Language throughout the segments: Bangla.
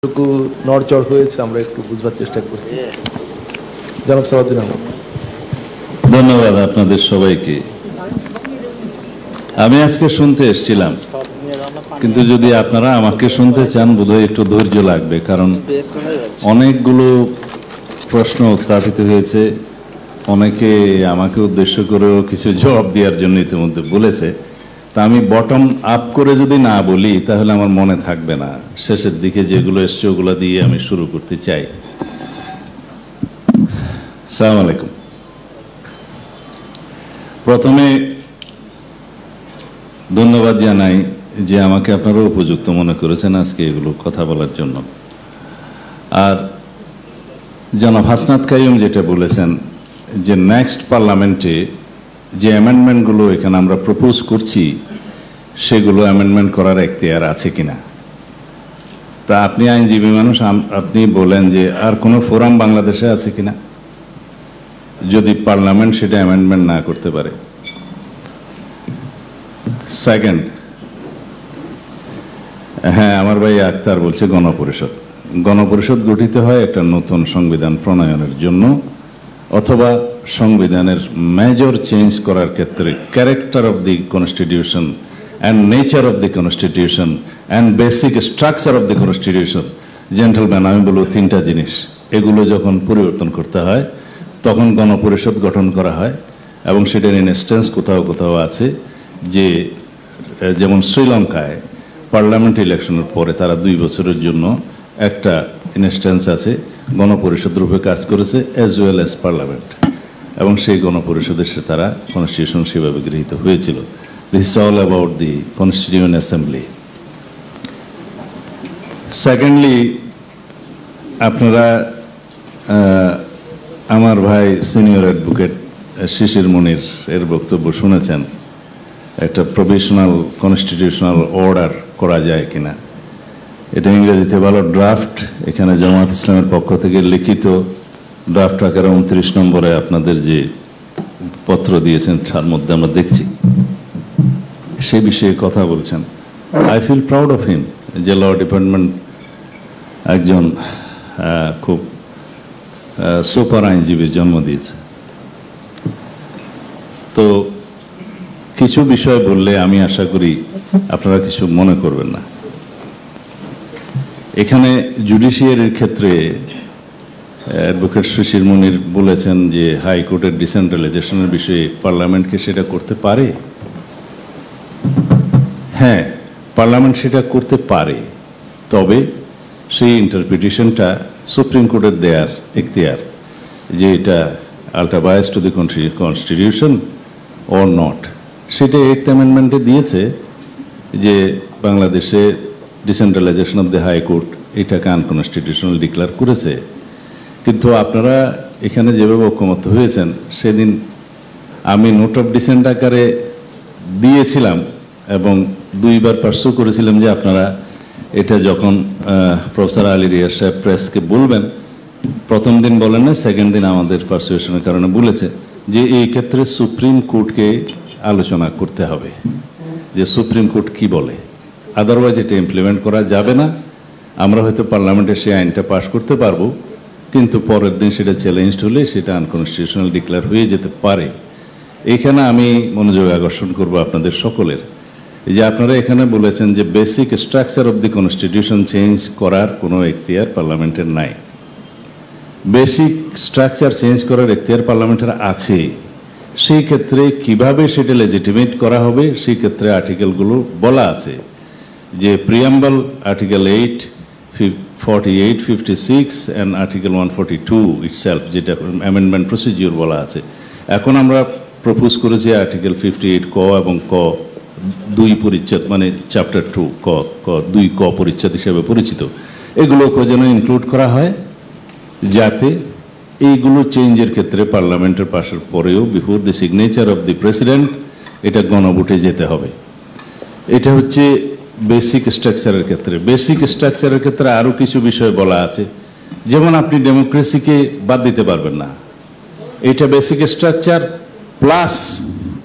কতটুকু নড়চড় হয়েছে আমরা একটু বুঝবার চেষ্টা করি। জনাব সালাউদ্দিন আহমদ। ধন্যবাদ আপনাদের সবাইকে। আমি আজকে শুনতে এসেছিলাম, কিন্তু যদি আপনারা আমাকে শুনতে চান বোধহয় একটু ধৈর্য লাগবে, কারণ অনেকগুলো প্রশ্ন উত্থাপিত হয়েছে। অনেকে আমাকে উদ্দেশ্য করেও কিছু জবাব দেওয়ার জন্য ইতিমধ্যে বলেছে। তা আমি বটম আপ করে যদি না বলি তাহলে আমার মনে থাকবে না। শেষের দিকে যেগুলো এসছে ওগুলো দিয়ে আমি শুরু করতে চাই। আসসালামু আলাইকুম। প্রথমে ধন্যবাদ জানাই যে আমাকে আপনারা উপযুক্ত মনে করেছেন আজকে এগুলো কথা বলার জন্য। আর জনাব হাসনাত কাইয়ুম যেটা বলেছেন যে নেক্সট পার্লামেন্টে যে অ্যামেন্ডমেন্টগুলো এখানে আমরা প্রপোজ করছি সেগুলো অ্যামেন্ডমেন্ট করার এখতিয়ার আছে কিনা। তা আপনি আইনজীবী মানুষ, আপনি বলেন যে আর কোনো ফোরাম বাংলাদেশে আছে কিনা যদি পার্লামেন্ট সেটা অ্যামেন্ডমেন্ট না করতে পারে। সেকেন্ড, হ্যাঁ, আমার ভাই আক্তার বলছে গণপরিষদ। গণপরিষদ গঠিত হয় একটা নতুন সংবিধান প্রণয়নের জন্য অথবা সংবিধানের মেজর চেঞ্জ করার ক্ষেত্রে character of the constitution and nature of the constitution and basic structure of the constitution. Gentleman, আমি বলবো তিনটা জিনিস, এগুলো যখন পরিবর্তন করতে হয় তখন গণপরিষদ গঠন করা হয়। এবং সেটার ইনস্ট্যান্স কোথাও কোথাও আছে যে যেমন শ্রীলঙ্কায় পার্লামেন্ট ইলেকশনের পরে তারা 2 বছরের জন্য একটা ইনস্ট্যান্স আছে গণপরিষদ রূপে কাজ করেছে অ্যাজ ওয়েল অ্যাজ পার্লামেন্ট, এবং সেই গণপরিষদের সে তারা কনস্টিটিউশন সেভাবে গৃহীত হয়েছিল। This is all about the constituent assembly. Secondly, আপনারা আমার ভাই সিনিয়র অ্যাডভোকেট শিশির মনির এর বক্তব্য শুনেছেন একটা প্রভিশনাল কনস্টিটিউশনাল অর্ডার করা যায় কিনা। এটা ইংরেজিতে ভালো ড্রাফট, এখানে জামায়াত ইসলামের পক্ষ থেকে লিখিত ড্রাফট আকারে 29 নম্বরে আপনাদের যে পত্র দিয়েছেন তার মধ্যে আমরা দেখছি সে বিষয়ে কথা বলছেন। I feel proud of him যে ল ডিপার্টমেন্ট একজন খুব সুপার আইনজীবীর জন্ম দিয়েছে। তো কিছু বিষয় বললে আমি আশা করি আপনারা কিছু মনে করবেন না। এখানে জুডিশিয়ারির ক্ষেত্রে অ্যাডভোকেট শিশির মনির বলেছেন যে হাইকোর্টের ডিসেন্ট্রালাইজেশনের বিষয়ে পার্লামেন্টকে সেটা করতে পারে। হ্যাঁ, পার্লামেন্ট সেটা করতে পারে, তবে সেই ইন্টারপ্রিটেশনটা সুপ্রিম কোর্টের দেয়ার এখতিয়ার যে এটা ultra bias to the constitution or not. সেটা 8th অ্যামেন্ডমেন্টে দিয়েছে যে বাংলাদেশে ডিসেন্ট্রালাইজেশন অফ দ্য হাইকোর্ট এটাকে আনকনস্টিটিউশনাল ডিক্লেয়ার করেছে। কিন্তু আপনারা এখানে যেভাবে ঐকমত্য হয়েছেন সেদিন আমি নোট অফ ডিসেন্ট আকারে দিয়েছিলাম এবং 2বার পার্সু করেছিলাম যে আপনারা এটা যখন প্রফেসর আলী রিয়াজ সাহেব প্রেসকে বলবেন, প্রথম দিন বলেন না, সেকেন্ড দিন আমাদের পার্সুয়েশনের কারণে বলেছে যে এই ক্ষেত্রে সুপ্রিম কোর্টকে আলোচনা করতে হবে যে সুপ্রিম কোর্ট কি বলে, আদারওয়াইজ এটা ইমপ্লিমেন্ট করা যাবে না। আমরা হয়তো পার্লামেন্টে সেই আইনটা পাশ করতে পারবো, কিন্তু পরের দিন সেটা চ্যালেঞ্জড হলে সেটা আনকনস্টিটিউশনাল ডিক্লেয়ার হয়ে যেতে পারে। এইখানে আমি মনোযোগ আকর্ষণ করব আপনাদের সকলের, যে আপনারা এখানে বলেছেন যে basic structure of the constitution change করার কোনো এখতিয়ার পার্লামেন্টের নাই। বেসিক স্ট্রাকচার চেঞ্জ করার এখতিয়ার পার্লামেন্টের আছে। সেই ক্ষেত্রে কিভাবে সেটা লেজিটিমেট করা হবে সেই ক্ষেত্রে আর্টিকেলগুলো বলা আছে যে preamble article 8, 48, 56 and article 142 itself, যেটা অ্যামেন্ডমেন্ট প্রসিডিওর বলা আছে। এখন আমরা প্রপোজ করেছি আর্টিকেল 58 ক এবং ক 2 পরিচ্ছেদ, মানে চ্যাপ্টার 2 2 ক পরিচ্ছেদ হিসেবে পরিচিত, এগুলোকে যেন ইনক্লুড করা হয় যাতে এইগুলো চেঞ্জের ক্ষেত্রে পার্লামেন্টের পাশের পরেও before the signature of the president এটা গণভোটে যেতে হবে। এটা হচ্ছে বেসিক স্ট্রাকচারের ক্ষেত্রে। বেসিক স্ট্রাকচারের ক্ষেত্রে আরও কিছু বিষয় বলা আছে, যেমন আপনি ডেমোক্রেসিকে বাদ দিতে পারবেন না। এটা basic structure plus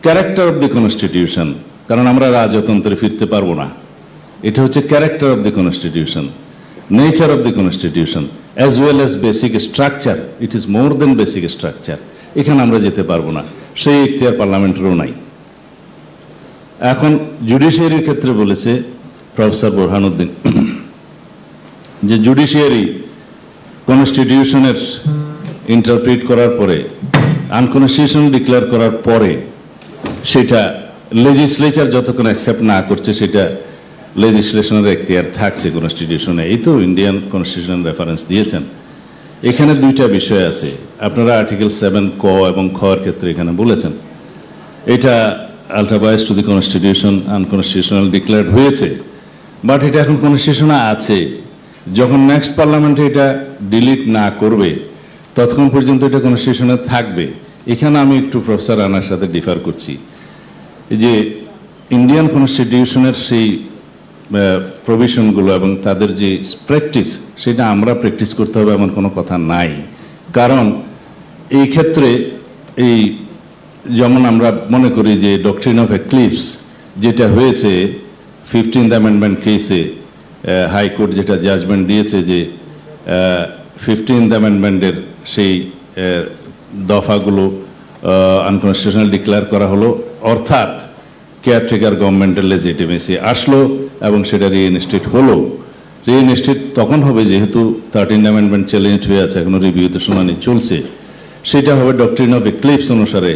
character of the constitution, কারণ আমরা রাজতন্ত্রে ফিরতে পারবো না। এটা হচ্ছে character of the constitution. nature of the constitution as well as basic structure. It is more than basic structure. এখানে আমরা যেতে পারবো না, সেই এখতিয়ার পার্লামেন্টেরও নাই। এখন জুডিশিয়ারির ক্ষেত্রে বলেছে প্রফেসর বোরহানুদ্দিন যে জুডিশিয়ারি কনস্টিটিউশনের ইন্টারপ্রিট করার পরে, আনকনস্টিটিউশনাল ডিক্লেয়ার করার পরে সেটা লেজিসলেচার যতক্ষণ অ্যাকসেপ্ট না করছে সেটা লেজিসলেশনের এখতিয়ার থাকছে কনস্টিটিউশনে। এই তো ইন্ডিয়ান কনস্টিটিউশন রেফারেন্স দিয়েছেন। এখানে দুইটা বিষয় আছে, আপনারা আর্টিকেল 7 ক এবং খ এর ক্ষেত্রে এখানে বলেছেন এটা ultra bias to the constitution unconstitutional declared হয়েছে, বাট এটা এখন কনস্টিটিউশনে আছে। যখন নেক্সট পার্লামেন্টে এটা ডিলিট না করবে ততক্ষণ পর্যন্ত এটা কনস্টিটিউশনে থাকবে। এখানে আমি একটু প্রফেসর রানার সাথে ডিফার করছি যে ইন্ডিয়ান কনস্টিটিউশনের সেই প্রভিশনগুলো এবং তাদের যে প্র্যাকটিস সেটা আমরা প্র্যাকটিস করতে হবে এমন কোনো কথা নাই। কারণ এই ক্ষেত্রে এই যেমন আমরা মনে করি যে ডক্ট্রিন অফ এক্লিপস যেটা হয়েছে 15th অ্যামেন্ডমেন্ট কেসে হাইকোর্ট যেটা জাজমেন্ট দিয়েছে যে 15th অ্যামেন্ডমেন্টের সেই দফাগুলো আনকনস্টিটিউশনাল ডিক্লেয়ার করা হলো, অর্থাৎ কেয়ারটেকার গভর্নমেন্টের লেজিটিমেসি আসলো এবং সেটা রিইনস্টেট হলো। রিইনস্টেট তখন হবে যেহেতু 13th অ্যামেন্ডমেন্ট চ্যালেঞ্জ হয়ে আছে, এখনো রিভিউতে শুনানি চলছে, সেটা হবে ডক্ট্রিন অফ এক্লিপস অনুসারে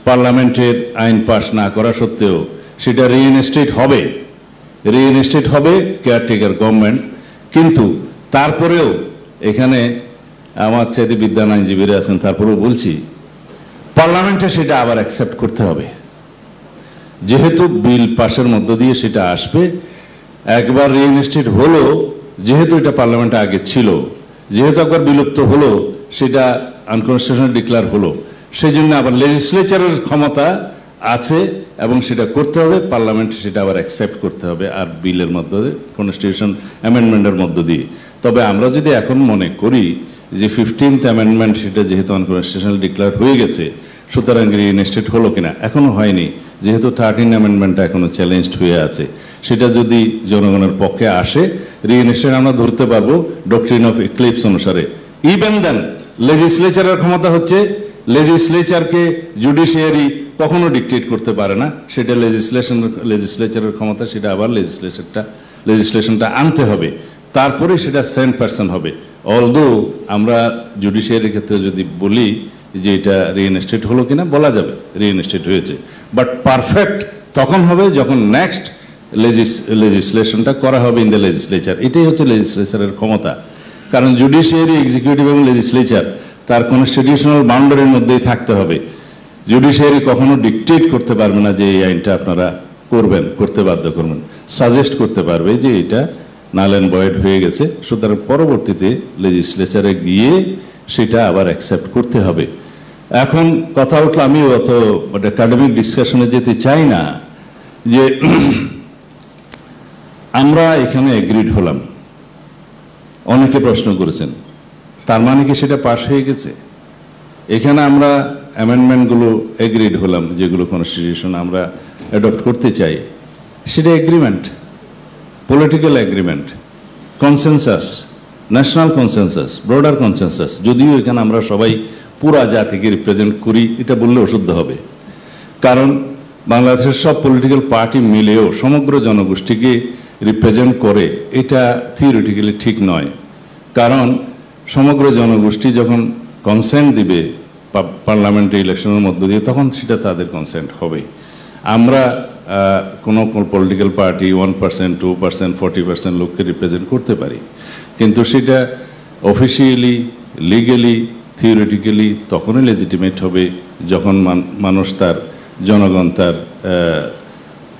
পার্লামেন্টের আইন পাস না করা সত্ত্বেও সেটা রিইনস্টেট হবে। রিইনস্টেট হবে কেয়ারটেকার গভর্নমেন্ট, কিন্তু তারপরেও এখানে আমার চাইতে বিদ্যান আইনজীবীরা আছেন, তারপরেও বলছি পার্লামেন্টে সেটা আবার অ্যাকসেপ্ট করতে হবে। যেহেতু বিল পাসের মধ্য দিয়ে সেটা আসবে, একবার রিইনস্টেট হলো, যেহেতু এটা পার্লামেন্টে আগে ছিল, যেহেতু একবার বিলুপ্ত হলো, সেটা আনকনস্টিটিউশনাল ডিক্লেয়ার হলো, সেই জন্য আবার লেজিসলেচারের ক্ষমতা আছে এবং সেটা করতে হবে, পার্লামেন্টে সেটা আবার অ্যাকসেপ্ট করতে হবে আর বিলের মধ্য দিয়ে কনস্টিটিউশন অ্যামেন্ডমেন্টের মধ্য দিয়ে। তবে আমরা যদি এখন মনে করি যে 15th অ্যামেন্ডমেন্ট সেটা যেহেতু আনকনস্টিটিউশনাল ডিক্লেয়ার হয়ে গেছে সুতরাং রিইনস্টেট হলো কিনা, এখনো হয়নি, যেহেতু 13th অ্যামেন্ডমেন্টটা এখনো চ্যালেঞ্জড হয়ে আছে, সেটা যদি জনগণের পক্ষে আসে রিইনস্টেট আমরা ধরতে পারবো ডক্ট্রিন অফ এক্লিপস অনুসারে। ইভেন দেন লেজিসলেচারের ক্ষমতা হচ্ছে, লেজিসলেচারকে জুডিশিয়ারি কখনো ডিক্টেট করতে পারে না, সেটা লেজিসলেচারের ক্ষমতা, সেটা আবার লেজিসলেশনটা আনতে হবে, তারপরে সেটা সেন্ট পারসন হবে। অলদো আমরা জুডিশিয়ারির ক্ষেত্রে যদি বলি যে এটা রিইনস্টেট হলো কিনা, বলা যাবে রিইনস্টেট হয়েছে, বাট পারফেক্ট তখন হবে যখন নেক্সট লেজিসলেশনটা করা হবে ইন দ্য লেজিসলেচার। এটাই হচ্ছে লেজিসলেচারের ক্ষমতা। কারণ জুডিশিয়ারি, এক্সিকিউটিভ এবং লেজিসলেচার তার কনস্টিটিউশনাল বাউন্ডারির মধ্যেই থাকতে হবে। জুডিশিয়ারি কখনো ডিকটেট করতে পারবে না যে এই আইনটা আপনারা করবেন, করতে বাধ্য করবেন, সাজেস্ট করতে পারবে যে এটা নাল অ্যান্ড ভয়েড হয়ে গেছে, সুতরাং পরবর্তীতে লেজিসলেচারে গিয়ে সেটা আবার অ্যাকসেপ্ট করতে হবে। এখন কথা উঠলো, আমি অত একাডেমিক ডিসকাশনে যেতে চাই না, যে আমরা এখানে এগ্রিড হলাম, অনেকে প্রশ্ন করেছেন তার মানে কি সেটা পাস হয়ে গেছে? এখানে আমরা অ্যামেন্ডমেন্টগুলো এগ্রিড হলাম, যেগুলো কনস্টিটিউশন আমরা অ্যাডপ্ট করতে চাই, সেটা agreement, political agreement, consensus, national consensus, broader consensus. যদিও এখানে আমরা সবাই পুরা জাতিকে রিপ্রেজেন্ট করি, এটা বললে অশুদ্ধ হবে, কারণ বাংলাদেশের সব পলিটিক্যাল পার্টি মিলেও সমগ্র জনগোষ্ঠীকে রিপ্রেজেন্ট করে, এটা থিওরিটিক্যালি ঠিক নয়। কারণ সমগ্র জনগোষ্ঠী যখন কনসেন্ট দিবে পার্লামেন্টারি ইলেকশনের মধ্য দিয়ে, তখন সেটা তাদের কনসেন্ট হবে। আমরা কোনো পলিটিক্যাল পার্টি 1%, 2%, 40% লোককে রিপ্রেজেন্ট করতে পারি, কিন্তু সেটা অফিসিয়ালি, লিগেলি, থিওরিটিক্যালি তখনই লেজিটিমেট হবে যখন মানুষ তার, জনগণ তার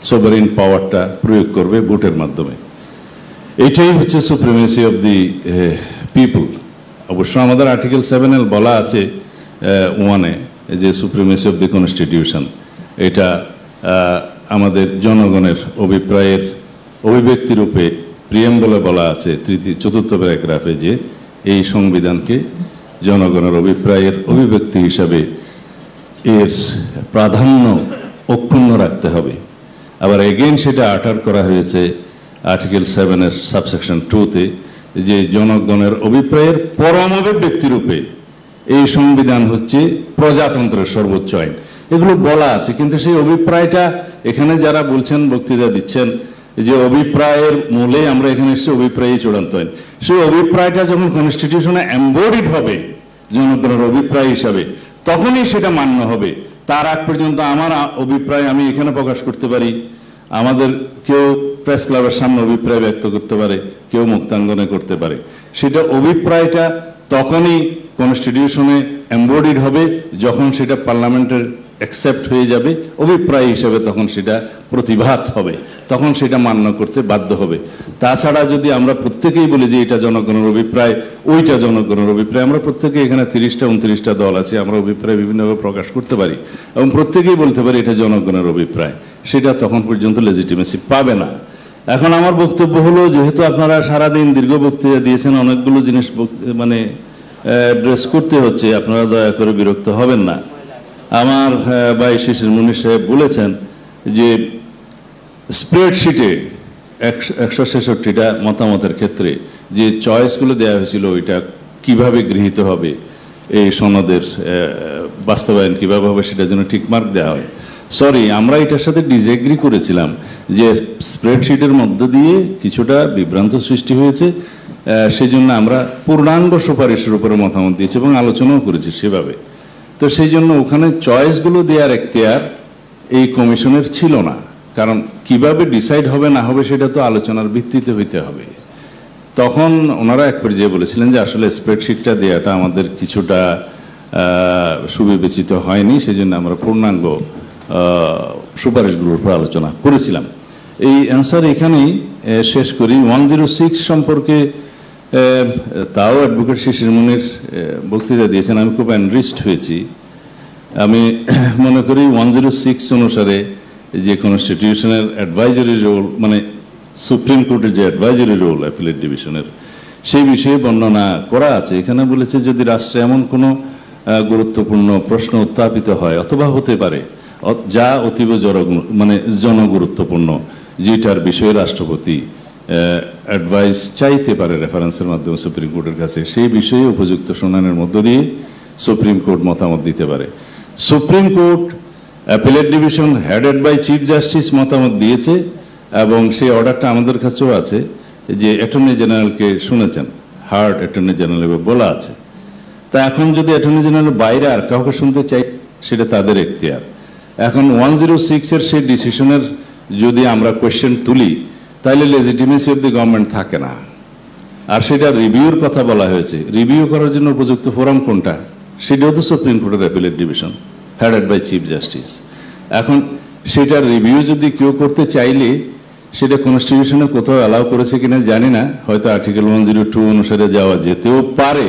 সোভারেন পাওয়ারটা প্রয়োগ করবে ভোটের মাধ্যমে। এটাই হচ্ছে সুপ্রিমেসি অফ দি পিপুল। অবশ্য আমাদের আর্টিকেল 7 বলা আছে 1-এ যে সুপ্রিমেসি অফ দি কনস্টিটিউশন, এটা আমাদের জনগণের অভিপ্রায়ের অভিব্যক্তি রূপে প্রিয়াম্বলে বলা আছে 4th প্যারাগ্রাফে যে এই সংবিধানকে জনগণের অভিপ্রায়ের অভিব্যক্তি হিসাবে এর প্রাধান্য অক্ষুণ্ণ রাখতে হবে। আবার এগেইন সেটা আটার করা হয়েছে আর্টিকেল 7-এর সাবসেকশন 2-তে, যে জনগণের অভিপ্রায়ের পরমাবে ব্যক্তিরূপে এই সংবিধান হচ্ছে প্রজাতন্ত্রের সর্বোচ্চ আইন, এগুলো বলা আছে। কিন্তু সেই অভিপ্রায়টা এখানে যারা বলছেন, বক্তৃতা দিচ্ছেন যে অভিপ্রায়ের মূলে আমরা এখানে এসে অভিপ্রায়ই চূড়ান্ত আইন, সেই অভিপ্রায়টা যখন কনস্টিটিউশনে এমবডিড হবে জনগণের অভিপ্রায় হিসাবে, তখনই সেটা মান্য হবে। তার আগ পর্যন্ত আমার অভিপ্রায় আমি এখানে প্রকাশ করতে পারি, আমাদের কেউ প্রেস ক্লাবের সামনে অভিপ্রায় ব্যক্ত করতে পারে, কেউ মুক্তাঙ্গনে করতে পারে। সেটা অভিপ্রায়টা তখনই কনস্টিটিউশনে এমবডিড হবে যখন সেটা পার্লামেন্টের অ্যাকসেপ্ট হয়ে যাবে অভিপ্রায় হিসেবে, তখন সেটা প্রতিভাত হবে, তখন সেটা মান্য করতে বাধ্য হবে। তাছাড়া যদি আমরা প্রত্যেকেই বলি যে এটা জনগণের অভিপ্রায়, ওইটা জনগণের অভিপ্রায়, আমরা প্রত্যেকে এখানে 30টা 29টা দল আছে, আমরা অভিপ্রায় বিভিন্নভাবে প্রকাশ করতে পারি এবং প্রত্যেকেই বলতে পারি এটা জনগণের অভিপ্রায়, সেটা তখন পর্যন্ত লেজিটিমেসি পাবে না। এখন আমার বক্তব্য হলো, যেহেতু আপনারা সারাদিন দীর্ঘ বক্তৃতা দিয়েছেন, অনেকগুলো জিনিস মানে অ্যাড্রেস করতে হচ্ছে, আপনারা দয়া করে বিরক্ত হবেন না। আমার ভাই শিশির মুনির সাহেব বলেছেন যে স্প্রেডশিটে 166টা মতামতের ক্ষেত্রে যে চয়েসগুলো দেওয়া হয়েছিল ওইটা কিভাবে গৃহীত হবে, এই সনদের বাস্তবায়ন কিভাবে হবে সেটার জন্য টিকমার্ক দেওয়া হয়। সরি, আমরা এটার সাথে ডিসএগ্রি করেছিলাম যে স্প্রেডশিটের মধ্য দিয়ে কিছুটা বিভ্রান্ত সৃষ্টি হয়েছে, সেই জন্য আমরা পূর্ণাঙ্গ সুপারিশের উপরে মতামত দিয়েছি এবং আলোচনাও করেছি সেভাবে। তো সেই জন্য ওখানে চয়েসগুলো দেওয়ার এখতিয়ার এই কমিশনের ছিল না, কারণ কিভাবে ডিসাইড হবে না হবে সেটা তো আলোচনার ভিত্তিতে হইতে হবে। তখন ওনারা এক পর্যায়ে বলেছিলেন যে আসলে স্প্রেডশিটটা দেওয়াটা আমাদের কিছুটা সুবিবেচিত হয়নি, সেই জন্য আমরা পূর্ণাঙ্গ সুপারিশগুলোর উপর আলোচনা করেছিলাম। এই অ্যান্সার এখানেই শেষ করি। 106 সম্পর্কে তাও অ্যাডভোকেট শিশির মুনির বক্তৃতা দিয়েছেন, আমি খুব এনরিচড হয়েছি। আমি মনে করি 106 অনুসারে যে কনস্টিটিউশনের অ্যাডভাইজারি রোল, মানে সুপ্রিম কোর্টের যে অ্যাডভাইজারি রোল অ্যাপিলেট ডিভিশনের, সেই বিষয়ে বর্ণনা করা আছে। এখানে বলেছে যদি রাষ্ট্রে এমন কোনো গুরুত্বপূর্ণ প্রশ্ন উত্থাপিত হয় অথবা হতে পারে যা অতীব জনগুরুত্বপূর্ণ, যেটার বিষয়ে রাষ্ট্রপতি অ্যাডভাইস চাইতে পারে রেফারেন্সের মাধ্যমে সুপ্রিম কোর্টের কাছে, সেই বিষয়ে উপযুক্ত শুনানির মধ্য দিয়ে সুপ্রিম কোর্ট মতামত দিতে পারে। Supreme court appellate division headed by chief justice মতামত দিয়েছে এবং সেই অর্ডারটা আমাদের কাছেও আছে যে অ্যাটর্নি জেনারেলকে শুনেছেন, হার্ড অ্যাটর্নি জেনারেল বলা আছে। তা এখন যদি অ্যাটর্নি জেনারেল বাইরে আর কাউকে শুনতে চাই সেটা তাদের এখতিয়ার। এখন 106-এর সেই ডিসিশনের যদি আমরা কোয়েশ্চেন তুলি তাহলে লেজিটিমেসি অফ দি গভর্নমেন্ট থাকে না। আর সেটা রিভিউর কথা বলা হয়েছে, রিভিউ করার জন্য উপযুক্ত ফোরাম কোনটা, সেটাও তো সুপ্রিম কোর্টের appellate division headed by chief justice. এখন সেটার রিভিউ যদি কেউ করতে চাইলে সেটা কনস্টিটিউশনে কোথাও অ্যালাউ করেছে কিনা জানি না, হয়তো আর্টিকেল 102 অনুসারে যাওয়া যেতেও পারে,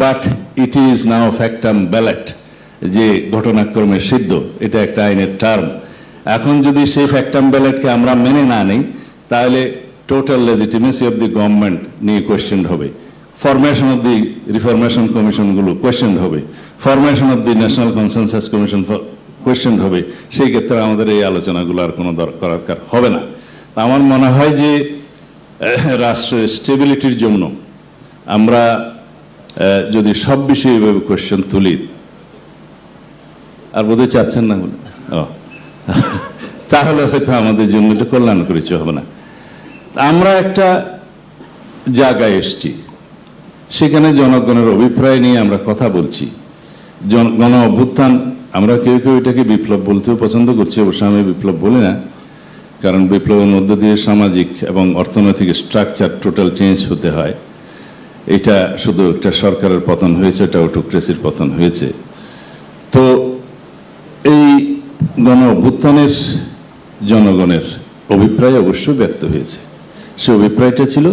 বাট ইট ইজ নাও ফ্যাক্টাম ব্যালেট, যে ঘটনাক্রমে সিদ্ধ, এটা একটা আইনের টার্ম। এখন যদি সেই ফ্যাক্টাম ব্যালেটকে আমরা মেনে না নিই তাহলে total legitimacy of the government নিয়ে কোয়েশ্চেন হবে, ফরমেশন অফ দি রিফরমেশন কমিশনগুলো কোয়েশ্চেন হবে, formation of the national consensus commission question হবে। সেই ক্ষেত্রে আমাদের এই আলোচনাগুলো আর কোনো দরকার হবে না। তা আমার মনে হয় যে রাষ্ট্রের স্টেবিলিটির জন্য আমরা যদি সব বিষয়ে এইভাবে কোয়েশ্চেন তুলি, আর বোধহয় চাচ্ছেন না বলে, তাহলে হয়তো আমাদের জন্য এটা কল্যাণকর কিছু হবে না। আমরা একটা জায়গায় এসছি, সেখানে জনগণের অভিপ্রায় নিয়ে আমরা কথা বলছি। গণ অভ্যুত্থান, আমরা কেউ কেউ এটাকে বিপ্লব বলতেও পছন্দ করছি, অবশ্য আমি বিপ্লব বলি না, কারণ বিপ্লবের মধ্য দিয়ে সামাজিক এবং অর্থনৈতিক স্ট্রাকচার টোটাল চেঞ্জ হতে হয়। এটা শুধু একটা সরকারের পতন হয়েছে, এটা অটোক্রেসির পতন হয়েছে। তো এই গণ অভ্যুত্থানের জনগণের অভিপ্রায় অবশ্যই ব্যক্ত হয়েছে। সে অভিপ্রায়টা ছিল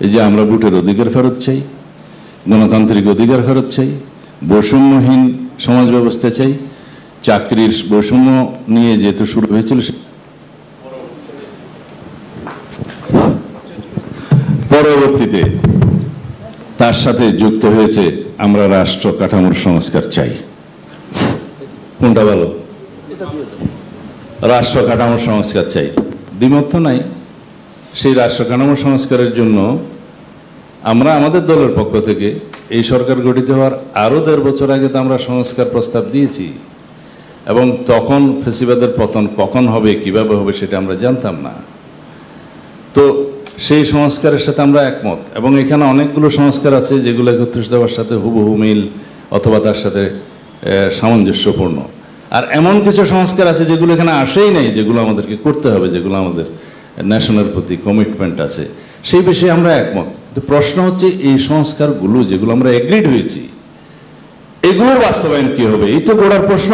এই যে আমরা ভোটের অধিকার ফেরত চাই, গণতান্ত্রিক অধিকার ফেরত চাই, বৈষম্যহীন সমাজ ব্যবস্থা চাই। চাকরির বৈষম্য নিয়ে যেহেতু শুরু হয়েছিল, পরবর্তীতে তার সাথে যুক্ত হয়েছে আমরা রাষ্ট্র কাঠামোর সংস্কার চাই। কোনটা ভালো? রাষ্ট্র কাঠামোর সংস্কার চাই, দ্বিমত তো নাই। সেই রাষ্ট্র কাঠামো সংস্কারের জন্য আমরা আমাদের দলের পক্ষ থেকে এই সরকার গঠিত হওয়ার আরও 1.5 বছর আগে তো আমরা সংস্কার প্রস্তাব দিয়েছি, এবং তখন ফেসিবাদের পতন কখন হবে, কিভাবে হবে সেটা আমরা জানতাম না। তো সেই সংস্কারের সাথে আমরা একমত, এবং এখানে অনেকগুলো সংস্কার আছে যেগুলো 31 দফার সাথে হুবহু মিল অথবা তার সাথে সামঞ্জস্যপূর্ণ। আর এমন কিছু সংস্কার আছে যেগুলো এখানে আসেই নাই, যেগুলো আমাদেরকে করতে হবে, যেগুলো আমাদের ন্যাশনের প্রতি কমিটমেন্ট আছে, সেই বিষয়ে আমরা একমত। তো প্রশ্ন হচ্ছে এই সংস্কারগুলো যেগুলো আমরা এগ্রিড হয়েছি, এগুলোর বাস্তবায়ন কি হবে, এই তো গোড়ার প্রশ্ন।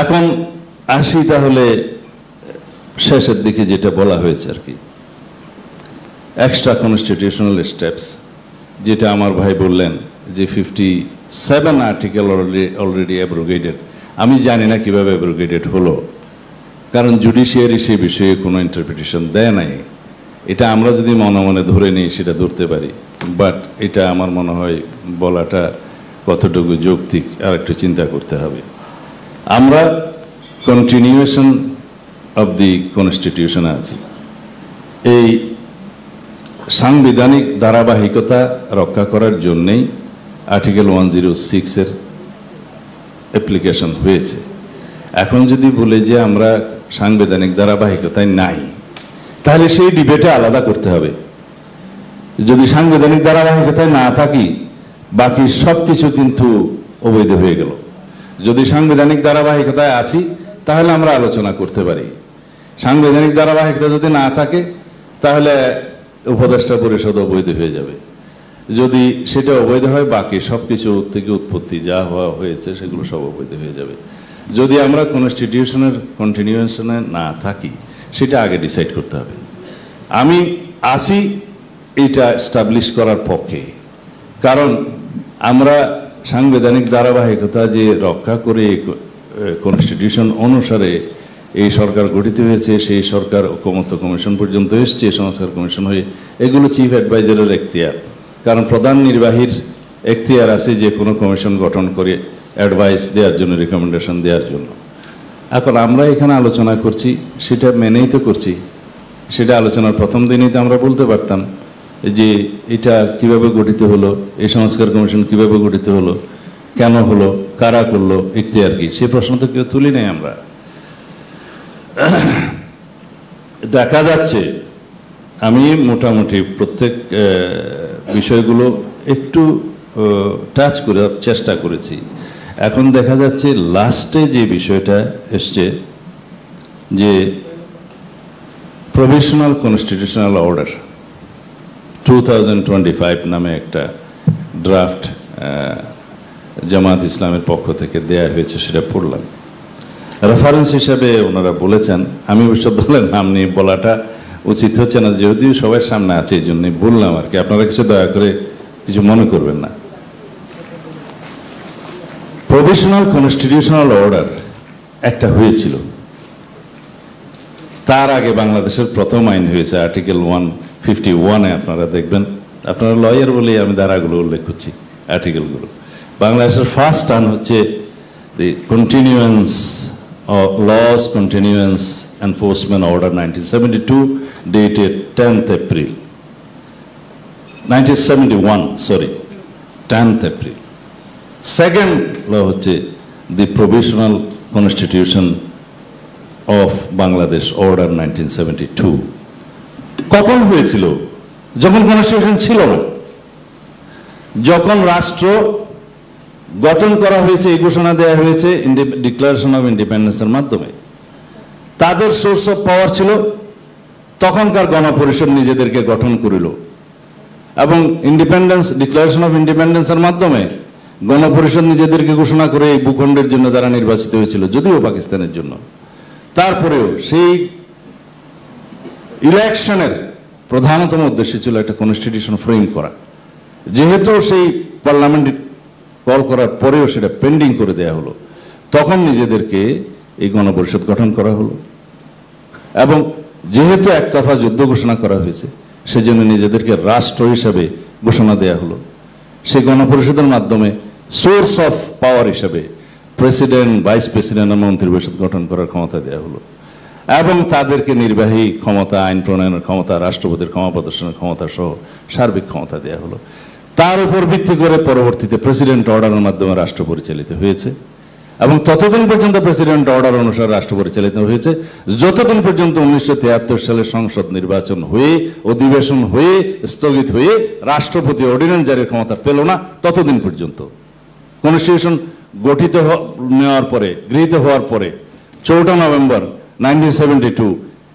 এখন আসি তাহলে শেষের দিকে যেটা বলা হয়েছে আর কি, এক্সট্রা কনস্টিটিউশনাল স্টেপস, যেটা আমার ভাই বললেন যে 57 আর্টিকেল অলরেডি অ্যাব্রোগেটেড। আমি জানি না কিভাবে অ্যাব্রোগেটেড হলো, কারণ জুডিশিয়ারি সে বিষয়ে কোনো ইন্টারপ্রিটেশন দেয় নাই। এটা আমরা যদি মনে মনে ধরে নিই সেটা ধরতে পারি, বাট এটা আমার মনে হয় বলাটা কতটুকু যৌক্তিক আর একটু চিন্তা করতে হবে। আমরা কন্টিনিউয়েশন অব দি কনস্টিটিউশনে আছি। এই সাংবিধানিক ধারাবাহিকতা রক্ষা করার জন্যেই আর্টিকেল 106-এর অ্যাপ্লিকেশন হয়েছে। এখন যদি বলে যে আমরা সাংবিধানিক ধারাবাহিকতায় নাই, তাহলে সেই ডিবেটে আলাদা করতে হবে। যদি সাংবিধানিক ধারাবাহিকতায় না থাকি, বাকি সব কিছু কিন্তু অবৈধ হয়ে গেল। যদি সাংবিধানিক ধারাবাহিকতায় আছি, তাহলে আমরা আলোচনা করতে পারি। সাংবিধানিক ধারাবাহিকতা যদি না থাকে, তাহলে উপদেষ্টা পরিষদ অবৈধ হয়ে যাবে। যদি সেটা অবৈধ হয়, বাকি সব কিছু থেকে উৎপত্তি যা হওয়া হয়েছে সেগুলো সব অবৈধ হয়ে যাবে। যদি আমরা কনস্টিটিউশনের কন্টিনিউশনে না থাকি, সেটা আগে ডিসাইড করতে হবে। আমি আসি এটা এস্টাবলিশ করার পক্ষে, কারণ আমরা সাংবিধানিক ধারাবাহিকতা যে রক্ষা করে কনস্টিটিউশন অনুসারে এই সরকার গঠিত হয়েছে, সেই সরকার ঐকমত্য কমিশন পর্যন্ত এসছে, সংস্কার কমিশন হয়ে, এগুলো চিফ অ্যাডভাইজারের এখতিয়ার। কারণ প্রধান নির্বাহীর এখতিয়ার আছে যে কোনো কমিশন গঠন করে অ্যাডভাইস দেওয়ার জন্য, রিকমেন্ডেশন দেওয়ার জন্য। এখন আমরা এখানে আলোচনা করছি, সেটা মেনেই তো করছি। সেটা আলোচনার প্রথম দিনেই তো আমরা বলতে পারতাম যে এটা কিভাবে গঠিত হলো, এই সংস্কার কমিশন কিভাবে গঠিত হলো, কেন হলো, কারা করলো, এখতিয়ার কি, সে প্রশ্ন তো কেউ তুলি নাই আমরা। দেখা যাচ্ছে আমি মোটামুটি প্রত্যেক বিষয়গুলো একটু টাচ করার চেষ্টা করেছি। এখন দেখা যাচ্ছে লাস্টে যে বিষয়টা এসছে, যে প্রভিশনাল কনস্টিটিউশনাল অর্ডার 2025 নামে একটা ড্রাফট জামাত ইসলামের পক্ষ থেকে দেয়া হয়েছে, সেটা পড়লাম। রেফারেন্স হিসাবে ওনারা বলেছেন, আমি অবশ্য দলের নাম নিয়ে বলাটা উচিত হচ্ছে না, যদিও সবার সামনে আছে, এই জন্যই বললাম আর কি। আপনারা কিছু দয়া করে কিছু মনে করবেন না। প্রভিশনাল কনস্টিটিউশনাল অর্ডার একটা হয়েছিল, তার আগে বাংলাদেশের প্রথম আইন হয়েছে আর্টিকেল 151-এ। আপনারা দেখবেন, আপনারা লয়ার বলেই আমি ধারাগুলো উল্লেখ করছি, আর্টিকেলগুলো। বাংলাদেশের ফার্স্ট আইন হচ্ছে দি continuance Laws Continuance Enforcement Order 1972 dated 10th April 1971, sorry, 10th April. Second law হচ্ছে the Provisional Constitution of Bangladesh Order 1972. কখন হয়েছিল? যখন কনস্টিটিউশন ছিল না, যখন রাষ্ট্র গঠন করা হয়েছে, এই ঘোষণা দেওয়া হয়েছে ডিক্লারেশন অফ ইন্ডিপেন্ডেন্সের মাধ্যমে। তাদের সোর্স অফ পাওয়ার ছিল, তখনকার গণপরিষদ নিজেদেরকে গঠন করিল, এবং ইন্ডিপেন্ডেন্স ডিক্লারেশন অফ ইন্ডিপেন্ডেন্সের মাধ্যমে গণপরিষদ নিজেদেরকে ঘোষণা করে এই ভূখণ্ডের জন্য যারা নির্বাচিত হয়েছিল, যদিও পাকিস্তানের জন্য। তারপরেও সেই ইলেকশনের প্রধানতম উদ্দেশ্য ছিল একটা কনস্টিটিউশন ফ্রেম করা। যেহেতু সেই পার্লামেন্ট কল করার পরেও সেটা পেন্ডিং করে দেয়া হলো, তখন নিজেদেরকে এই গণপরিষদ গঠন করা হলো, এবং যেহেতু একতরফা যুদ্ধ ঘোষণা করা হয়েছে, সেজন্য নিজেদেরকে রাষ্ট্র হিসাবে ঘোষণা দেয়া হলো। সেই গণপরিষদের মাধ্যমে সোর্স অফ পাওয়ার হিসাবে প্রেসিডেন্ট, ভাইস প্রেসিডেন্ট এবং মন্ত্রিপরিষদ গঠন করার ক্ষমতা দেওয়া হলো। এবং তাদেরকে নির্বাহী ক্ষমতা, আইন প্রণয়নের ক্ষমতা, রাষ্ট্রপতির ক্ষমা প্রদর্শনের ক্ষমতা সহ সার্বিক ক্ষমতা দেওয়া হলো। তার উপর ভিত্তি করে পরবর্তীতে প্রেসিডেন্ট অর্ডারের মাধ্যমে রাষ্ট্র পরিচালিত হয়েছে এবং ততদিন পর্যন্ত প্রেসিডেন্ট অর্ডার অনুসারে রাষ্ট্র পরিচালিত হয়েছে যতদিন পর্যন্ত 1973 সালে সংসদ নির্বাচন হয়ে, অধিবেশন হয়ে, স্থগিত হয়ে রাষ্ট্রপতি অর্ডিন্যান্স জারির ক্ষমতা পেল না, ততদিন পর্যন্ত। কনস্টিটিউশন গৃহীত হওয়ার পরে 4 নভেম্বর 1972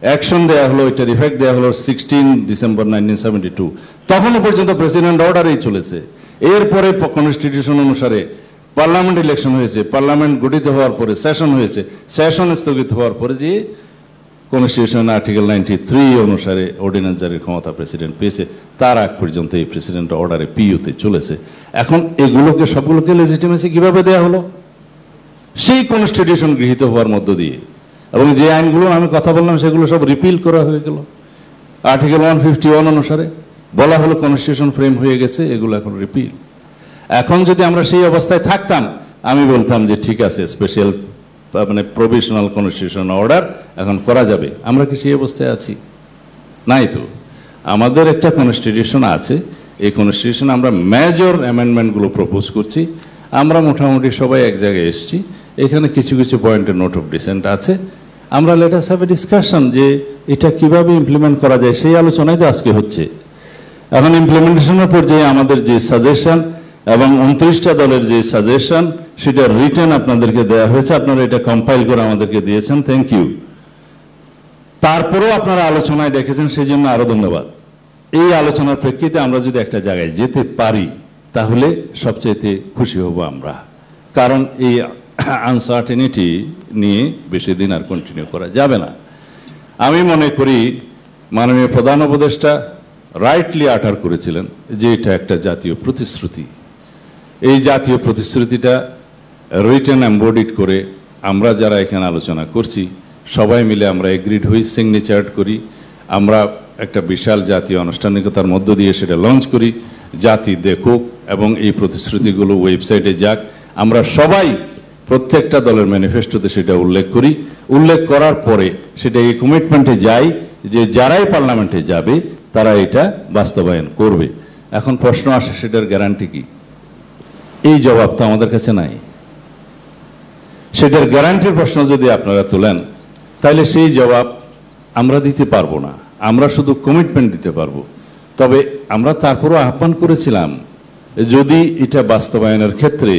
অ্যাকশন দেওয়া হলো, এটার ইফেক্ট দেওয়া হলো 16 ডিসেম্বর 1972। তখনও পর্যন্ত প্রেসিডেন্ট অর্ডারেই চলেছে। এরপরে কনস্টিটিউশন অনুসারে পার্লামেন্ট ইলেকশন হয়েছে, পার্লামেন্ট গঠিত হওয়ার পরে সেশন হয়েছে, সেশন স্থগিত হওয়ার পরে যে কনস্টিটিউশন আর্টিকেল 93 অনুসারে অর্ডিন্যান্স জারির ক্ষমতা প্রেসিডেন্ট পেয়েছে, তার আগ পর্যন্ত এই প্রেসিডেন্ট অর্ডারে পিইউতে চলেছে। এখন এগুলোকে সবগুলোকে লেজিটিমেসি কিভাবে দেওয়া হলো? সেই কনস্টিটিউশন গৃহীত হওয়ার মধ্য দিয়ে, এবং যে আইনগুলো আমি কথা বললাম সেগুলো সব রিপিল করা হয়ে গেল আর্টিকেল 151 অনুসারে। বলা হলো কনস্টিটিউশন ফ্রেম হয়ে গেছে, এগুলো এখন রিপিল। এখন যদি আমরা সেই অবস্থায় থাকতাম, আমি বলতাম যে ঠিক আছে, স্পেশাল প্রভিশনাল কনস্টিটিউশন অর্ডার এখন করা যাবে। আমরা কি সেই অবস্থায় আছি? নাই তো। আমাদের একটা কনস্টিটিউশন আছে, এই কনস্টিটিউশন আমরা মেজর অ্যামেন্ডমেন্টগুলো প্রপোজ করছি। আমরা মোটামুটি সবাই এক জায়গায় এসেছি, এখানে কিছু কিছু পয়েন্টের নোট অফ ডিসেন্ট আছে। আমরা let us have a discussion যে এটা কিভাবে ইমপ্লিমেন্ট করা যায়, সেই আলোচনাই তো আজকে হচ্ছে। এখন ইমপ্লিমেন্টেশনের পর্যায়ে আমাদের যে সাজেশন এবং 29টা দলের যে সাজেশন, সেটা রিটেন আপনাদেরকে দেওয়া হয়েছে, আপনারা এটা কম্পাইল করে আমাদেরকে দিয়েছেন, থ্যাংক ইউ। তারপরেও আপনারা আলোচনায় দেখেছেন, সেই জন্য আরো ধন্যবাদ। এই আলোচনার প্রেক্ষিতে আমরা যদি একটা জায়গায় যেতে পারি তাহলে সবচেয়ে খুশি হব আমরা, কারণ এই আনসার্টেনিটি নিয়ে বেশি দিন আর কন্টিনিউ করা যাবে না। আমি মনে করি মাননীয় প্রধান উপদেষ্টা রাইটলি আটার করেছিলেন যে এটা একটা জাতীয় প্রতিশ্রুতি। এই জাতীয় প্রতিশ্রুতিটা রিটেন এমবডিড করে আমরা যারা এখানে আলোচনা করছি সবাই মিলে আমরা এগ্রিড হই, সিগনেচার করি, আমরা একটা বিশাল জাতীয় আনুষ্ঠানিকতার মধ্য দিয়ে সেটা লঞ্চ করি, জাতি দেখুক এবং এই প্রতিশ্রুতিগুলো ওয়েবসাইটে যাক। আমরা সবাই প্রত্যেকটা দলের ম্যানিফেস্টোতে সেটা উল্লেখ করি, উল্লেখ করার পরে সেটা এই কমিটমেন্টে যাই যে যারাই পার্লামেন্টে যাবে তারা এটা বাস্তবায়ন করবে। এখন প্রশ্ন আসে, সেটার গ্যারান্টি কি? এই জবাব তো আমাদের কাছে নাই। সেটার গ্যারান্টির প্রশ্ন যদি আপনারা তোলেন তাহলে সেই জবাব আমরা দিতে পারবো না, আমরা শুধু কমিটমেন্ট দিতে পারবো। তবে আমরা তারপরও আহ্বান করেছিলাম যদি এটা বাস্তবায়নের ক্ষেত্রে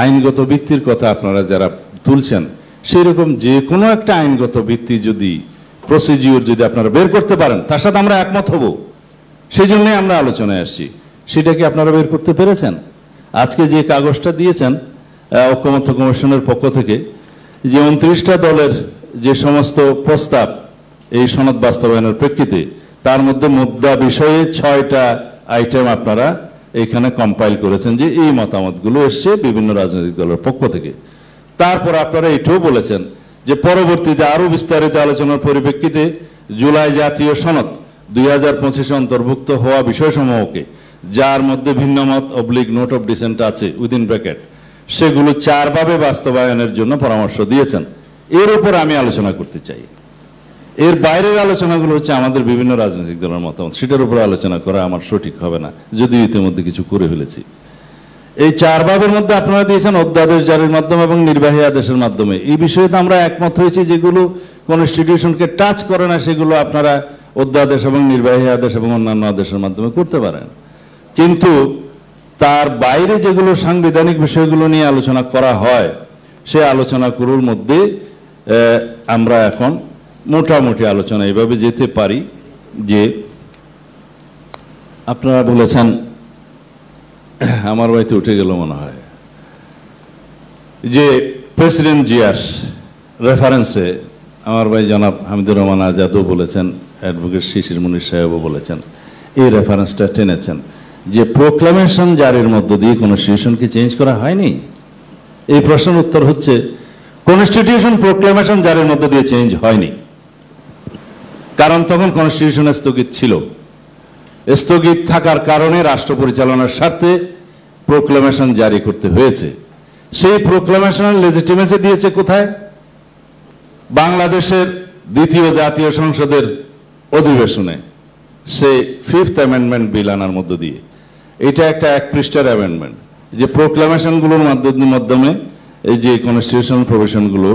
আইনগত ভিত্তির কথা আপনারা যারা তুলছেন, সেই রকম যে কোনো একটা আইনগত ভিত্তি যদি প্রসিডিউর যদি আপনারা বের করতে পারেন তার সাথে আমরা একমত হব। সেই জন্যই আমরা আলোচনায় আসছি। সেটা কি আপনারা বের করতে পেরেছেন? আজকে যে কাগজটা দিয়েছেন ঐকমত্য কমিশনের পক্ষ থেকে, যে 29টা দলের যে সমস্ত প্রস্তাব এই সনদ বাস্তবায়নের প্রেক্ষিতে, তার মধ্যে মুদ্রা বিষয়ে 6টা আইটেম আপনারা এখানে কম্পাইল করেছেন যে এই মতামতগুলো এসছে বিভিন্ন রাজনৈতিক দলের পক্ষ থেকে। তারপর আপনারা এটাও বলেছেন যে পরবর্তীতে আরো বিস্তারিত আলোচনার পরিপ্রেক্ষিতে জুলাই জাতীয় সনদ 2025 অন্তর্ভুক্ত হওয়া বিষয়সমূহকে, যার মধ্যে ভিন্নমত অবলিক নোট অফ ডিসেন্ট আছে উইদিন ব্র্যাকেট, সেগুলো 4 ভাবে বাস্তবায়নের জন্য পরামর্শ দিয়েছেন। এর উপর আমি আলোচনা করতে চাই। এর বাইরের আলোচনাগুলো হচ্ছে আমাদের বিভিন্ন রাজনৈতিক দলের মতামত, সেটার উপর আলোচনা করা আমার সঠিক হবে না, যদিও ইতিমধ্যে কিছু করে ফেলেছি। এই 4 ভাবের মধ্যে আপনারা দিয়েছেন অধ্যাদেশ জারির মাধ্যমে এবং নির্বাহী আদেশের মাধ্যমে। এই বিষয়ে তো আমরা একমত হয়েছি, যেগুলো কনস্টিটিউশনকে টাচ করে না সেগুলো আপনারা অধ্যাদেশ এবং নির্বাহী আদেশ এবং অন্যান্য আদেশের মাধ্যমে করতে পারেন। কিন্তু তার বাইরে যেগুলো সাংবিধানিক বিষয়গুলো নিয়ে আলোচনা করা হয়, সে আলোচনাগুলোর মধ্যে আমরা এখন মোটামুটি আলোচনা এভাবে যেতে পারি যে আপনারা বলেছেন, আমার বাড়িতে উঠে গেল মনে হয়, যে প্রেসিডেন্ট জিয়ার রেফারেন্সে আমার ভাই জনাব হামিদুর রহমান আজাদও বলেছেন, অ্যাডভোকেট শিশির মুনির সাহেবও বলেছেন, এই রেফারেন্সটা টেনেছেন যে প্রোক্লামেশন জারির মধ্য দিয়ে কনস্টিটিউশনকে চেঞ্জ করা হয়নি। এই প্রশ্নের উত্তর হচ্ছে কনস্টিটিউশন প্রোক্লামেশন জারির মধ্য দিয়ে চেঞ্জ হয়নি, কারণ তখন কনস্টিটিউশন স্থগিত ছিল। স্থগিত থাকার কারণে রাষ্ট্র পরিচালনার স্বার্থে প্রোক্লামেশন জারি করতে হয়েছে। সেই প্রোক্লামেশনের লেজিটিমেসি দিয়েছে কোথায়? বাংলাদেশের দ্বিতীয় জাতীয় সংসদের অধিবেশনে সে 5th অ্যামেন্ডমেন্ট বিল আনার মধ্য দিয়ে, এটা একটা 1 পৃষ্ঠার অ্যামেন্ডমেন্ট, যে প্রোক্লামেশনগুলোর মাধ্যমে এই যে কনস্টিটিউশনাল প্রভিশনগুলো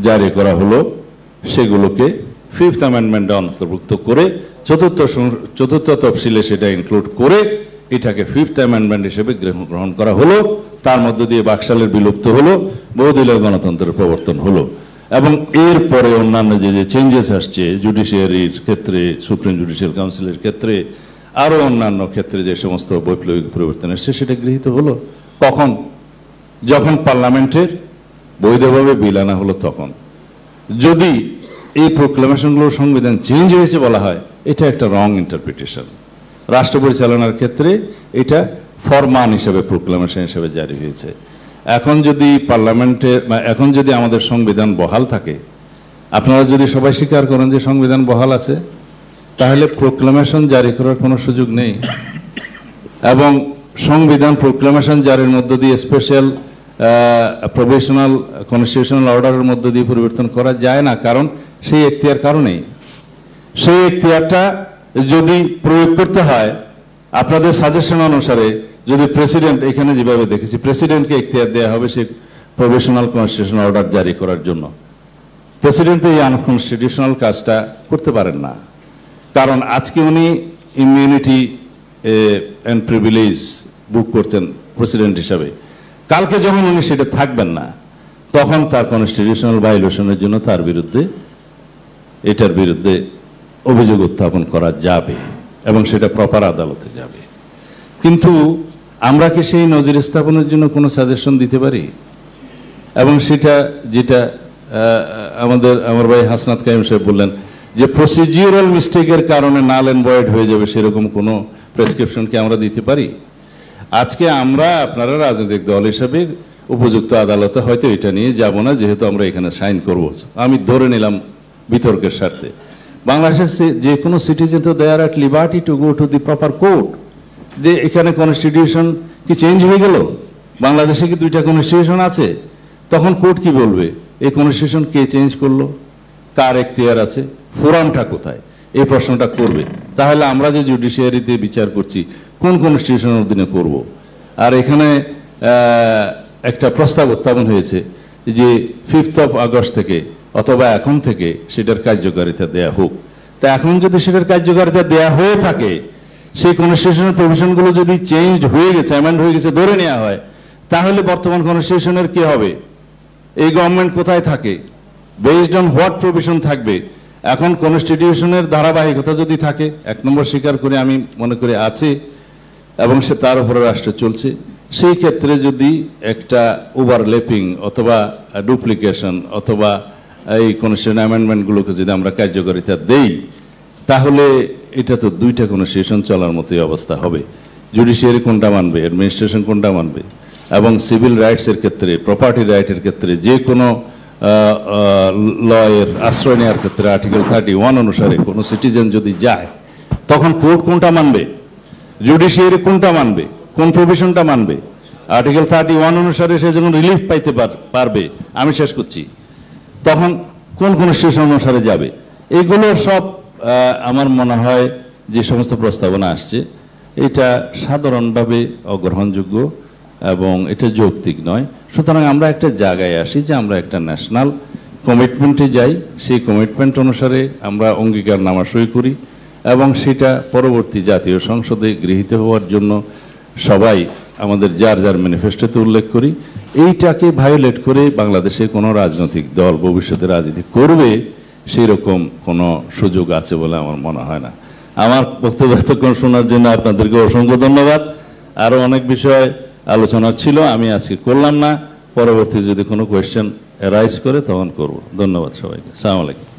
জারি করা হলো সেগুলোকে 5th অ্যামেন্ডমেন্টে অন্তর্ভুক্ত করে চতুর্থ তফসিলে সেটা ইনক্লুড করে এটাকে 5th অ্যামেন্ডমেন্ট হিসেবে গ্রহণ করা হলো। তার মধ্য দিয়ে বাকশালের বিলুপ্ত হলো, বহুদলীয় গণতন্ত্রের প্রবর্তন হলো। এবং এরপরে অন্যান্য যে চেঞ্জেস আসছে জুডিশিয়ারির ক্ষেত্রে, সুপ্রিম জুডিশিয়াল কাউন্সিলের ক্ষেত্রে, আরও অন্যান্য ক্ষেত্রে যে সমস্ত বৈপ্লবিক পরিবর্তন এসছে সেটা গৃহীত হলো কখন? যখন পার্লামেন্টের বৈধভাবে বিল আনা হলো তখন। যদি এই প্রোক্লামেশনগুলো সংবিধান চেঞ্জ হয়েছে বলা হয়, এটা একটা রং ইন্টারপ্রিটেশন। রাষ্ট্র পরিচালনার ক্ষেত্রে এটা ফরমান হিসেবে প্রোক্লামেশন হিসেবে জারি হয়েছে। এখন যদি এখন যদি আমাদের সংবিধান বহাল থাকে, আপনারা যদি সবাই স্বীকার করেন যে সংবিধান বহাল আছে, তাহলে প্রোক্লামেশন জারি করার কোনো সুযোগ নেই। এবং সংবিধান প্রোক্লামেশন জারির মধ্য দিয়ে স্পেশাল প্রভিশনাল কনস্টিটিউশনাল অর্ডারের মধ্য দিয়ে পরিবর্তন করা যায় না, কারণ সেই এখতিয়ার কারণেই। সেই এখতিয়ারটা যদি প্রয়োগ করতে হয় আপনাদের সাজেশন অনুসারে, যদি প্রেসিডেন্ট, এখানে যেভাবে দেখেছি প্রেসিডেন্টকে এখতিয়ার দেওয়া হবে সেই প্রভিশনাল কনস্টিটিউশনাল অর্ডার জারি করার জন্য, প্রেসিডেন্ট এই আনকনস্টিটিউশনাল কাজটা করতে পারেন না। কারণ আজকে উনি ইমিউনিটি অ্যান্ড প্রিভিলেজ বুক করছেন প্রেসিডেন্ট হিসাবে, কালকে যখন উনি সেটা থাকবেন না তখন তার কনস্টিটিউশনাল ভায়োলেশনের জন্য এটার বিরুদ্ধে অভিযোগ উত্থাপন করা যাবে এবং সেটা প্রপার আদালতে যাবে। কিন্তু আমরা কি সেই নজির স্থাপনের জন্য কোনো সাজেশন দিতে পারি? এবং সেটা যেটা আমার ভাই হাসনাত কাইম সাহেব বললেন যে প্রসিডিউরাল মিস্টেকের কারণে নাল অ্যান্ড ভয়েড হয়ে যাবে, সেরকম কোনো প্রেসক্রিপশন কি আমরা দিতে পারি? আজকে আমরা, আপনারা রাজনৈতিক দল হিসাবে উপযুক্ত আদালতে হয়তো এটা নিয়ে যাব না, যেহেতু আমরা এখানে সাইন করব। আমি ধরে নিলাম বিতর্কের স্বার্থে, বাংলাদেশের যে কোনো সিটিজেন তো they are at liberty to go to the proper court, যে এখানে কনস্টিটিউশন কি চেঞ্জ হয়ে গেল, বাংলাদেশে কি 2টা কনস্টিটিউশন আছে, তখন কোর্ট কি বলবে এই কনস্টিটিউশন কে চেঞ্জ করলো, কার এখতিয়ার আছে, ফোরামটা কোথায়, এই প্রশ্নটা করবে। তাহলে আমরা যে জুডিশিয়ারিতে বিচার করছি কোন কনস্টিটিউশনের অধীনে করব? আর এখানে একটা প্রস্তাব উত্থাপন হয়েছে যে 5th অফ আগস্ট থেকে অথবা এখন থেকে সেটার কার্যকারিতা দেয়া হোক। তা এখন যদি সেটার কার্যকারিতা দেয়া হয়ে থাকে, সেই কনস্টিটিউশনাল প্রভিশনগুলো যদি চেঞ্জ হয়ে গেছে, অ্যামেন্ড হয়ে গেছে ধরে নেওয়া হয়, তাহলে বর্তমান কনস্টিটিউশনের কি হবে? এই গভর্নমেন্ট কোথায় থাকে, বেসড অন হোয়াট প্রভিশন থাকবে? এখন কনস্টিটিউশনের ধারাবাহিকতা যদি থাকে, 1 নম্বর স্বীকার করে আমি মনে করি আছে এবং সে তার উপরে রাষ্ট্র চলছে, সেই ক্ষেত্রে যদি একটা ওভারল্যাপিং অথবা ডুপ্লিকেশন অথবা এই কনস্টিটিউশন অ্যামেন্ডমেন্টগুলোকে যদি আমরা কার্যকারিতা দেই, তাহলে এটা তো 2টা কনস্টিটিউশন চলার মতোই অবস্থা হবে। জুডিশিয়ারি কোনটা মানবে, অ্যাডমিনিস্ট্রেশন কোনটা মানবে? এবং সিভিল রাইটসের ক্ষেত্রে, প্রপার্টি রাইটের ক্ষেত্রে, যে কোনো লয়ের আশ্রয় নেওয়ার ক্ষেত্রে আর্টিকেল 31 অনুসারে কোনো সিটিজেন যদি যায়, তখন কোর্ট কোনটা মানবে, জুডিশিয়ারি কোনটা মানবে, কোন প্রভিশনটা মানবে? আর্টিকেল 31 অনুসারে সে যখন রিলিফ পাইতে পারবে, আমি শেষ করছি, তখন কোন কনস্টিটিউশন অনুসারে যাবে? এইগুলোর সব আমার মনে হয় যে সমস্ত প্রস্তাবনা আসছে, এটা সাধারণভাবে অগ্রহণযোগ্য এবং এটা যৌক্তিক নয়। সুতরাং আমরা একটা জায়গায় আসি যে আমরা একটা ন্যাশনাল কমিটমেন্টে যাই, সেই কমিটমেন্ট অনুসারে আমরা অঙ্গীকারনামা সই করি এবং সেটা পরবর্তী জাতীয় সংসদে গৃহীত হওয়ার জন্য সবাই আমাদের যার যার ম্যানিফেস্টোতে উল্লেখ করি। এইটাকে ভায়োলেট করে বাংলাদেশের কোনো রাজনৈতিক দল ভবিষ্যতে রাজনীতি করবে সেই রকম কোনো সুযোগ আছে বলে আমার মনে হয় না। আমার বক্তব্য এতক্ষণ শোনার জন্য আপনাদেরকে অসংখ্য ধন্যবাদ। আরও অনেক বিষয় আলোচনা ছিল, আমি আজকে করলাম না, পরবর্তী যদি কোনো কোয়েশ্চেন রাইজ করে তখন করব। ধন্যবাদ সবাইকে। আসসালামু আলাইকুম।